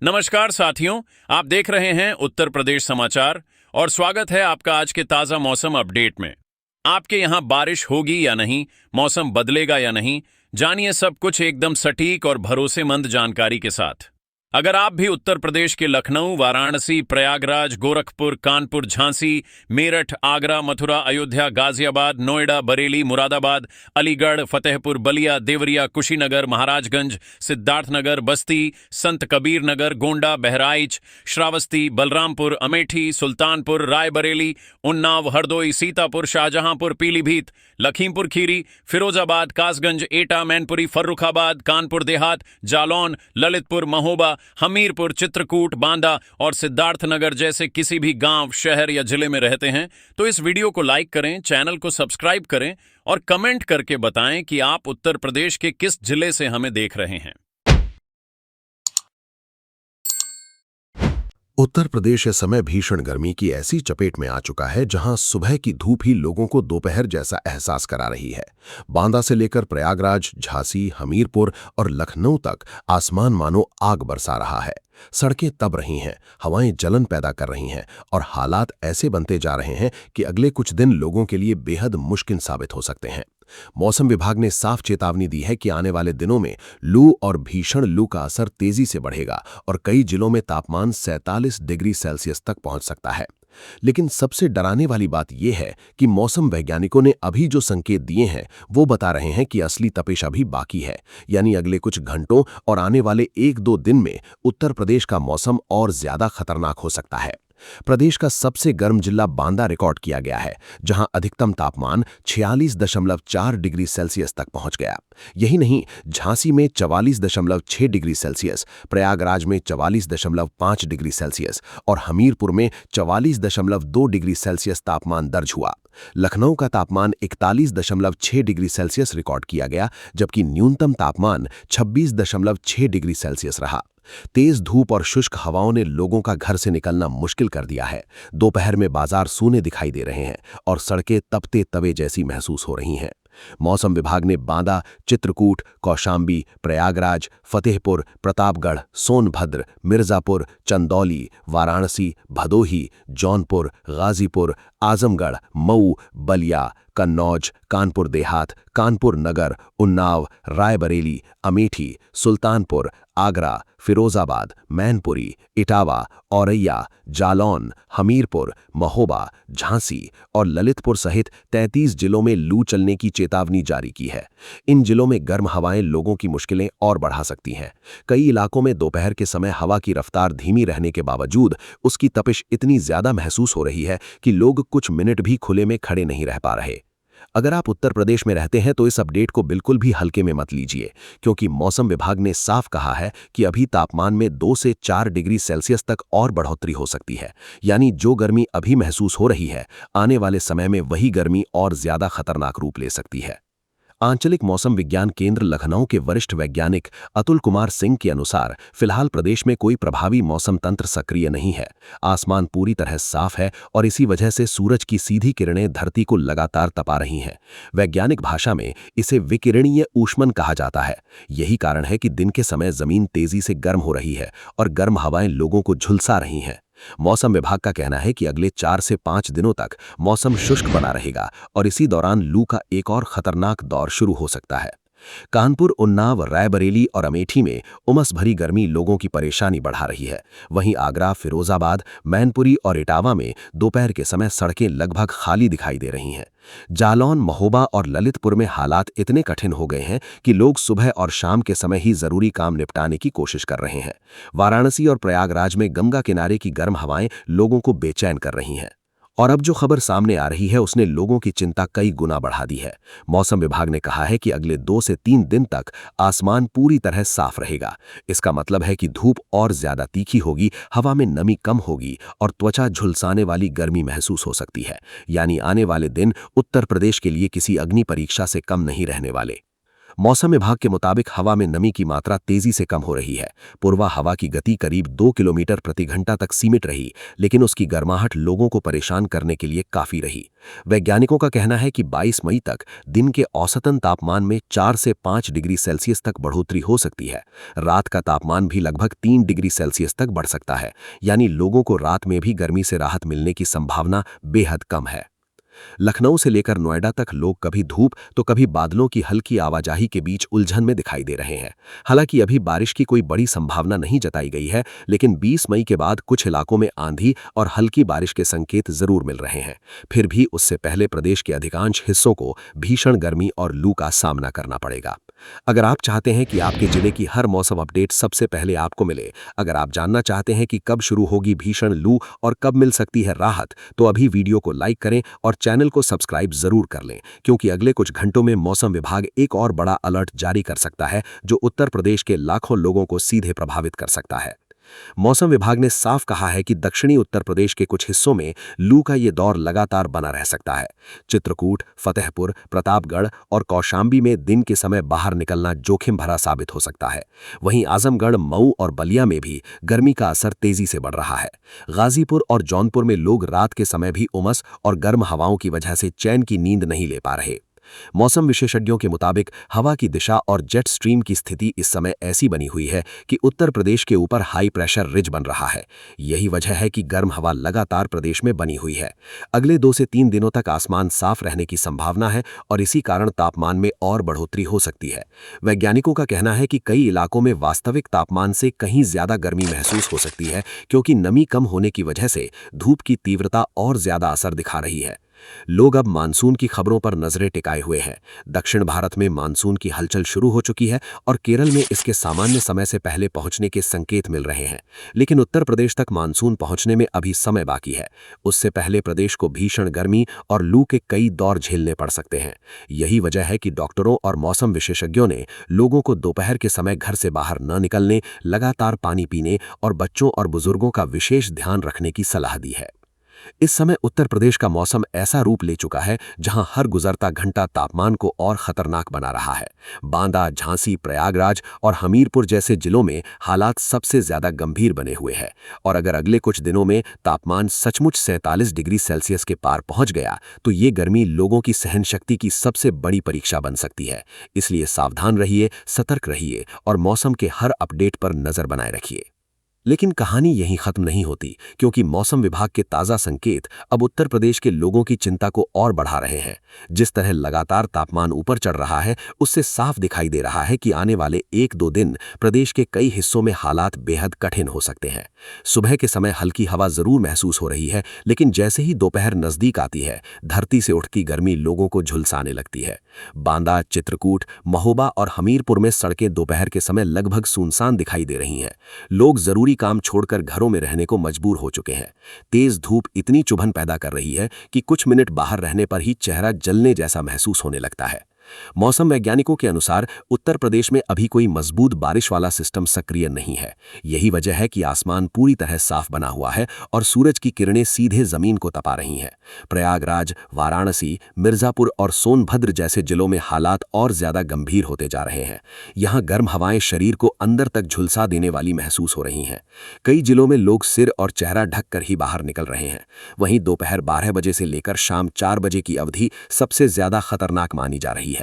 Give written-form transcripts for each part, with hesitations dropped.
नमस्कार साथियों, आप देख रहे हैं उत्तर प्रदेश समाचार और स्वागत है आपका आज के ताजा मौसम अपडेट में। आपके यहाँ बारिश होगी या नहीं, मौसम बदलेगा या नहीं, जानिए सब कुछ एकदम सटीक और भरोसेमंद जानकारी के साथ। अगर आप भी उत्तर प्रदेश के लखनऊ, वाराणसी, प्रयागराज, गोरखपुर, कानपुर, झांसी, मेरठ, आगरा, मथुरा, अयोध्या, गाजियाबाद, नोएडा, बरेली, मुरादाबाद, अलीगढ़, फतेहपुर, बलिया, देवरिया, कुशीनगर, महाराजगंज, सिद्धार्थनगर, बस्ती, संत कबीर नगर, गोंडा, बहराइच, श्रावस्ती, बलरामपुर, अमेठी, सुल्तानपुर, रायबरेली, उन्नाव, हरदोई, सीतापुर, शाहजहांपुर, पीलीभीत, लखीमपुर खीरी, फिरोजाबाद, कासगंज, एटा, मैनपुरी, फर्रुखाबाद, कानपुर देहात, जालौन, ललितपुर, महोबा, हमीरपुर, चित्रकूट, बांदा और सिद्धार्थनगर जैसे किसी भी गांव, शहर या जिले में रहते हैं तो इस वीडियो को लाइक करें, चैनल को सब्सक्राइब करें और कमेंट करके बताएं कि आप उत्तर प्रदेश के किस जिले से हमें देख रहे हैं। उत्तर प्रदेश इस समय भीषण गर्मी की ऐसी चपेट में आ चुका है जहां सुबह की धूप ही लोगों को दोपहर जैसा एहसास करा रही है। बांदा से लेकर प्रयागराज, झांसी, हमीरपुर और लखनऊ तक आसमान मानो आग बरसा रहा है। सड़कें तप रही हैं, हवाएं जलन पैदा कर रही हैं और हालात ऐसे बनते जा रहे हैं कि अगले कुछ दिन लोगों के लिए बेहद मुश्किल साबित हो सकते हैं। मौसम विभाग ने साफ चेतावनी दी है कि आने वाले दिनों में लू और भीषण लू का असर तेजी से बढ़ेगा और कई जिलों में तापमान 47 डिग्री सेल्सियस तक पहुंच सकता है। लेकिन सबसे डराने वाली बात यह है कि मौसम वैज्ञानिकों ने अभी जो संकेत दिए हैं वो बता रहे हैं कि असली तपिश अभी बाकी है, यानी अगले कुछ घंटों और आने वाले 1-2 दिन में उत्तर प्रदेश का मौसम और ज्यादा खतरनाक हो सकता है। प्रदेश का सबसे गर्म जिला बांदा रिकॉर्ड किया गया है, जहां अधिकतम तापमान 46.4 डिग्री सेल्सियस तक पहुंच गया। यही नहीं, झांसी में 44.6 डिग्री सेल्सियस, प्रयागराज में 44.5 डिग्री सेल्सियस और हमीरपुर में 44.2 डिग्री सेल्सियस तापमान दर्ज हुआ। लखनऊ का तापमान 41.6 डिग्री सेल्सियस रिकॉर्ड किया गया, जबकि न्यूनतम तापमान 26.6 डिग्री सेल्सियस रहा। तेज धूप और शुष्क हवाओं ने लोगों का घर से निकलना मुश्किल कर दिया है। दोपहर में बाजार सूने दिखाई दे रहे हैं और सड़कें तपते तवे जैसी महसूस हो रही हैं। मौसम विभाग ने बांदा, चित्रकूट, कौशाम्बी, प्रयागराज, फतेहपुर, प्रतापगढ़, सोनभद्र, मिर्जापुर, चंदौली, वाराणसी, भदोही, जौनपुर, गाजीपुर, आजमगढ़, मऊ, बलिया, कन्नौज, कानपुर देहात, कानपुर नगर, उन्नाव, रायबरेली, अमेठी, सुल्तानपुर, आगरा, फिरोजाबाद, मैनपुरी, इटावा, औरैया, जालौन, हमीरपुर, महोबा, झांसी और ललितपुर सहित 33 जिलों में लू चलने की चेतावनी जारी की है। इन जिलों में गर्म हवाएं लोगों की मुश्किलें और बढ़ा सकती हैं। कई इलाकों में दोपहर के समय हवा की रफ्तार धीमी रहने के बावजूद उसकी तपिश इतनी ज्यादा महसूस हो रही है कि लोग कुछ मिनट भी खुले में खड़े नहीं रह पा रहे। अगर आप उत्तर प्रदेश में रहते हैं तो इस अपडेट को बिल्कुल भी हल्के में मत लीजिए, क्योंकि मौसम विभाग ने साफ कहा है कि अभी तापमान में 2 से 4 डिग्री सेल्सियस तक और बढ़ोतरी हो सकती है। यानी जो गर्मी अभी महसूस हो रही है, आने वाले समय में वही गर्मी और ज्यादा खतरनाक रूप ले सकती है। आंचलिक मौसम विज्ञान केंद्र लखनऊ के वरिष्ठ वैज्ञानिक अतुल कुमार सिंह के अनुसार फिलहाल प्रदेश में कोई प्रभावी मौसम तंत्र सक्रिय नहीं है। आसमान पूरी तरह साफ है और इसी वजह से सूरज की सीधी किरणें धरती को लगातार तपा रही हैं। वैज्ञानिक भाषा में इसे विकिरणीय ऊष्मन कहा जाता है। यही कारण है कि दिन के समय जमीन तेजी से गर्म हो रही है और गर्म हवाएं लोगों को झुलसा रही हैं। मौसम विभाग का कहना है कि अगले 4 से 5 दिनों तक मौसम शुष्क बना रहेगा और इसी दौरान लू का एक और खतरनाक दौर शुरू हो सकता है। कानपुर, उन्नाव, रायबरेली और अमेठी में उमस भरी गर्मी लोगों की परेशानी बढ़ा रही है। वहीं आगरा, फिरोजाबाद, मैनपुरी और इटावा में दोपहर के समय सड़कें लगभग खाली दिखाई दे रही हैं। जालौन, महोबा और ललितपुर में हालात इतने कठिन हो गए हैं कि लोग सुबह और शाम के समय ही जरूरी काम निपटाने की कोशिश कर रहे हैं। वाराणसी और प्रयागराज में गंगा किनारे की गर्म हवाएं लोगों को बेचैन कर रही हैं। और अब जो खबर सामने आ रही है उसने लोगों की चिंता कई गुना बढ़ा दी है। मौसम विभाग ने कहा है कि अगले 2 से 3 दिन तक आसमान पूरी तरह साफ रहेगा। इसका मतलब है कि धूप और ज्यादा तीखी होगी, हवा में नमी कम होगी और त्वचा झुलसाने वाली गर्मी महसूस हो सकती है। यानी आने वाले दिन उत्तर प्रदेश के लिए किसी अग्नि परीक्षा से कम नहीं रहने वाले। मौसम विभाग के मुताबिक हवा में नमी की मात्रा तेजी से कम हो रही है। पूर्वा हवा की गति करीब 2 किलोमीटर प्रति घंटा तक सीमित रही, लेकिन उसकी गर्माहट लोगों को परेशान करने के लिए काफी रही। वैज्ञानिकों का कहना है कि 22 मई तक दिन के औसतन तापमान में 4 से 5 डिग्री सेल्सियस तक बढ़ोतरी हो सकती है। रात का तापमान भी लगभग 3 डिग्री सेल्सियस तक बढ़ सकता है, यानी लोगों को रात में भी गर्मी से राहत मिलने की संभावना बेहद कम है। लखनऊ से लेकर नोएडा तक लोग कभी धूप तो कभी बादलों की हल्की आवाजाही के बीच उलझन में दिखाई दे रहे हैं। हालांकि अभी बारिश की कोई बड़ी संभावना नहीं जताई गई है, लेकिन 20 मई के बाद कुछ इलाकों में आंधी और हल्की बारिश के संकेत जरूर मिल रहे हैं। फिर भी उससे पहले प्रदेश के अधिकांश हिस्सों को भीषण गर्मी और लू का सामना करना पड़ेगा। अगर आप चाहते हैं कि आपके जिले की हर मौसम अपडेट सबसे पहले आपको मिले, अगर आप जानना चाहते हैं कि कब शुरू होगी भीषण लू और कब मिल सकती है राहत, तो अभी वीडियो को लाइक करें और चैनल को सब्सक्राइब जरूर कर लें, क्योंकि अगले कुछ घंटों में मौसम विभाग एक और बड़ा अलर्ट जारी कर सकता है जो उत्तर प्रदेश के लाखों लोगों को सीधे प्रभावित कर सकता है। मौसम विभाग ने साफ कहा है कि दक्षिणी उत्तर प्रदेश के कुछ हिस्सों में लू का ये दौर लगातार बना रह सकता है। चित्रकूट, फतेहपुर, प्रतापगढ़ और कौशांबी में दिन के समय बाहर निकलना जोखिम भरा साबित हो सकता है। वहीं आजमगढ़, मऊ और बलिया में भी गर्मी का असर तेजी से बढ़ रहा है। गाजीपुर और जौनपुर में लोग रात के समय भी उमस और गर्म हवाओं की वजह से चैन की नींद नहीं ले पा रहे। मौसम विशेषज्ञों के मुताबिक हवा की दिशा और जेट स्ट्रीम की स्थिति इस समय ऐसी बनी हुई है कि उत्तर प्रदेश के ऊपर हाई प्रेशर रिज बन रहा है। यही वजह है कि गर्म हवा लगातार प्रदेश में बनी हुई है। अगले 2 से 3 दिनों तक आसमान साफ रहने की संभावना है और इसी कारण तापमान में और बढ़ोतरी हो सकती है। वैज्ञानिकों का कहना है कि कई इलाकों में वास्तविक तापमान से कहीं ज्यादा गर्मी महसूस हो सकती है, क्योंकि नमी कम होने की वजह से धूप की तीव्रता और ज्यादा असर दिखा रही है। लोग अब मानसून की खबरों पर नजरें टिकाए हुए हैं। दक्षिण भारत में मानसून की हलचल शुरू हो चुकी है और केरल में इसके सामान्य समय से पहले पहुंचने के संकेत मिल रहे हैं, लेकिन उत्तर प्रदेश तक मानसून पहुंचने में अभी समय बाकी है। उससे पहले प्रदेश को भीषण गर्मी और लू के कई दौर झेलने पड़ सकते हैं। यही वजह है कि डॉक्टरों और मौसम विशेषज्ञों ने लोगों को दोपहर के समय घर से बाहर न निकलने, लगातार पानी पीने और बच्चों और बुजुर्गों का विशेष ध्यान रखने की सलाह दी है। इस समय उत्तर प्रदेश का मौसम ऐसा रूप ले चुका है जहां हर गुजरता घंटा तापमान को और खतरनाक बना रहा है। बांदा, झांसी, प्रयागराज और हमीरपुर जैसे जिलों में हालात सबसे ज्यादा गंभीर बने हुए हैं और अगर अगले कुछ दिनों में तापमान सचमुच 47 डिग्री सेल्सियस के पार पहुंच गया तो ये गर्मी लोगों की सहन शक्ति की सबसे बड़ी परीक्षा बन सकती है। इसलिए सावधान रहिए, सतर्क रहिए और मौसम के हर अपडेट पर नजर बनाए रखिए। लेकिन कहानी यहीं खत्म नहीं होती, क्योंकि मौसम विभाग के ताजा संकेत अब उत्तर प्रदेश के लोगों की चिंता को और बढ़ा रहे हैं। जिस तरह लगातार तापमान ऊपर चढ़ रहा है, उससे साफ दिखाई दे रहा है कि आने वाले 1-2 दिन प्रदेश के कई हिस्सों में हालात बेहद कठिन हो सकते हैं। सुबह के समय हल्की हवा जरूर महसूस हो रही है, लेकिन जैसे ही दोपहर नजदीक आती है, धरती से उठती गर्मी लोगों को झुलसाने लगती है। बांदा, चित्रकूट, महोबा और हमीरपुर में सड़कें दोपहर के समय लगभग सुनसान दिखाई दे रही हैं। लोग जरूरी काम छोड़कर घरों में रहने को मजबूर हो चुके हैं। तेज धूप इतनी चुभन पैदा कर रही है कि कुछ मिनट बाहर रहने पर ही चेहरा जलने जैसा महसूस होने लगता है। मौसम वैज्ञानिकों के अनुसार उत्तर प्रदेश में अभी कोई मजबूत बारिश वाला सिस्टम सक्रिय नहीं है। यही वजह है कि आसमान पूरी तरह साफ बना हुआ है और सूरज की किरणें सीधे जमीन को तपा रही हैं। प्रयागराज, वाराणसी, मिर्जापुर और सोनभद्र जैसे जिलों में हालात और ज्यादा गंभीर होते जा रहे हैं। यहाँ गर्म हवाएं शरीर को अंदर तक झुलसा देने वाली महसूस हो रही हैं। कई जिलों में लोग सिर और चेहरा ढककर ही बाहर निकल रहे हैं। वहीं दोपहर 12 बजे से लेकर शाम 4 बजे की अवधि सबसे ज्यादा खतरनाक मानी जा रही है।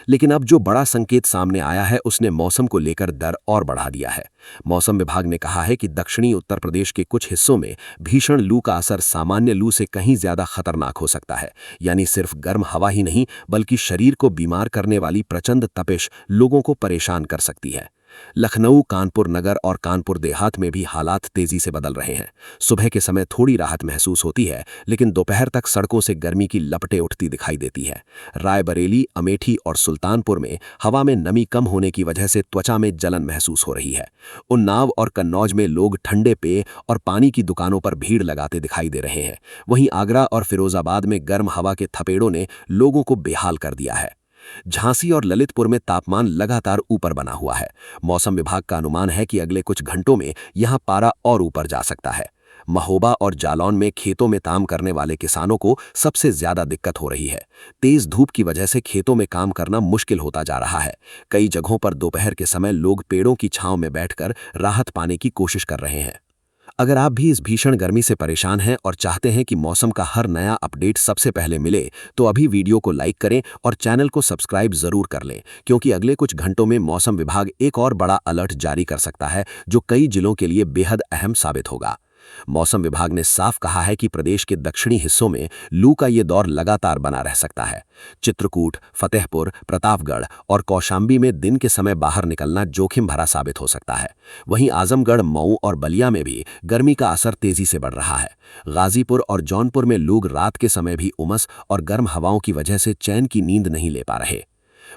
लेकिन अब जो बड़ा संकेत सामने आया है उसने मौसम को लेकर डर और बढ़ा दिया है। मौसम विभाग ने कहा है कि दक्षिणी उत्तर प्रदेश के कुछ हिस्सों में भीषण लू का असर सामान्य लू से कहीं ज्यादा खतरनाक हो सकता है। यानी सिर्फ गर्म हवा ही नहीं, बल्कि शरीर को बीमार करने वाली प्रचंड तपिश लोगों को परेशान कर सकती है। लखनऊ, कानपुर नगर और कानपुर देहात में भी हालात तेजी से बदल रहे हैं। सुबह के समय थोड़ी राहत महसूस होती है, लेकिन दोपहर तक सड़कों से गर्मी की लपटें उठती दिखाई देती है। रायबरेली, अमेठी और सुल्तानपुर में हवा में नमी कम होने की वजह से त्वचा में जलन महसूस हो रही है। उन्नाव और कन्नौज में लोग ठंडे पेय और पानी की दुकानों पर भीड़ लगाते दिखाई दे रहे हैं। वहीं आगरा और फिरोजाबाद में गर्म हवा के थपेड़ों ने लोगों को बेहाल कर दिया है। झांसी और ललितपुर में तापमान लगातार ऊपर बना हुआ है। मौसम विभाग का अनुमान है कि अगले कुछ घंटों में यहां पारा और ऊपर जा सकता है। महोबा और जालौन में खेतों में काम करने वाले किसानों को सबसे ज्यादा दिक्कत हो रही है। तेज धूप की वजह से खेतों में काम करना मुश्किल होता जा रहा है। कई जगहों पर दोपहर के समय लोग पेड़ों की छांव में बैठकर राहत पाने की कोशिश कर रहे हैं। अगर आप भी इस भीषण गर्मी से परेशान हैं और चाहते हैं कि मौसम का हर नया अपडेट सबसे पहले मिले, तो अभी वीडियो को लाइक करें और चैनल को सब्सक्राइब जरूर कर लें, क्योंकि अगले कुछ घंटों में मौसम विभाग एक और बड़ा अलर्ट जारी कर सकता है, जो कई जिलों के लिए बेहद अहम साबित होगा। मौसम विभाग ने साफ कहा है कि प्रदेश के दक्षिणी हिस्सों में लू का ये दौर लगातार बना रह सकता है। चित्रकूट, फतेहपुर, प्रतापगढ़ और कौशाम्बी में दिन के समय बाहर निकलना जोखिम भरा साबित हो सकता है। वहीं आजमगढ़, मऊ और बलिया में भी गर्मी का असर तेजी से बढ़ रहा है। गाजीपुर और जौनपुर में लोग रात के समय भी उमस और गर्म हवाओं की वजह से चैन की नींद नहीं ले पा रहे।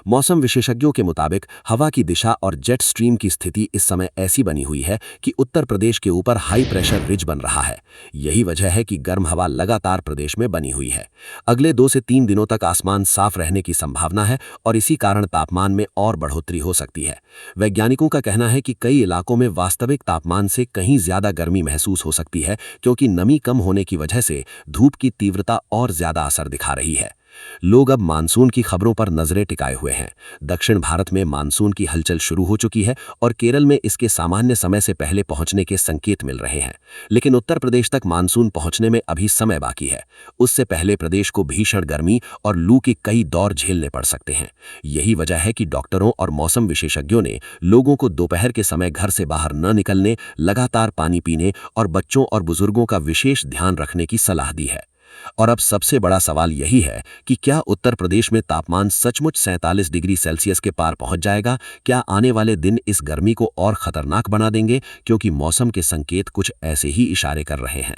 मौसम विशेषज्ञों के मुताबिक हवा की दिशा और जेट स्ट्रीम की स्थिति इस समय ऐसी बनी हुई है कि उत्तर प्रदेश के ऊपर हाई प्रेशर रिज बन रहा है। यही वजह है कि गर्म हवा लगातार प्रदेश में बनी हुई है। अगले 2 से 3 दिनों तक आसमान साफ रहने की संभावना है और इसी कारण तापमान में और बढ़ोतरी हो सकती है। वैज्ञानिकों का कहना है कि कई इलाकों में वास्तविक तापमान से कहीं ज्यादा गर्मी महसूस हो सकती है, क्योंकि नमी कम होने की वजह से धूप की तीव्रता और ज्यादा असर दिखा रही है। लोग अब मानसून की खबरों पर नजरें टिकाए हुए हैं। दक्षिण भारत में मानसून की हलचल शुरू हो चुकी है और केरल में इसके सामान्य समय से पहले पहुंचने के संकेत मिल रहे हैं। लेकिन उत्तर प्रदेश तक मानसून पहुंचने में अभी समय बाकी है। उससे पहले प्रदेश को भीषण गर्मी और लू के कई दौर झेलने पड़ सकते हैं। यही वजह है कि डॉक्टरों और मौसम विशेषज्ञों ने लोगों को दोपहर के समय घर से बाहर न निकलने, लगातार पानी पीने और बच्चों और बुजुर्गों का विशेष ध्यान रखने की सलाह दी है। और अब सबसे बड़ा सवाल यही है कि क्या उत्तर प्रदेश में तापमान सचमुच 47 डिग्री सेल्सियस के पार पहुंच जाएगा? क्या आने वाले दिन इस गर्मी को और खतरनाक बना देंगे? क्योंकि मौसम के संकेत कुछ ऐसे ही इशारे कर रहे हैं।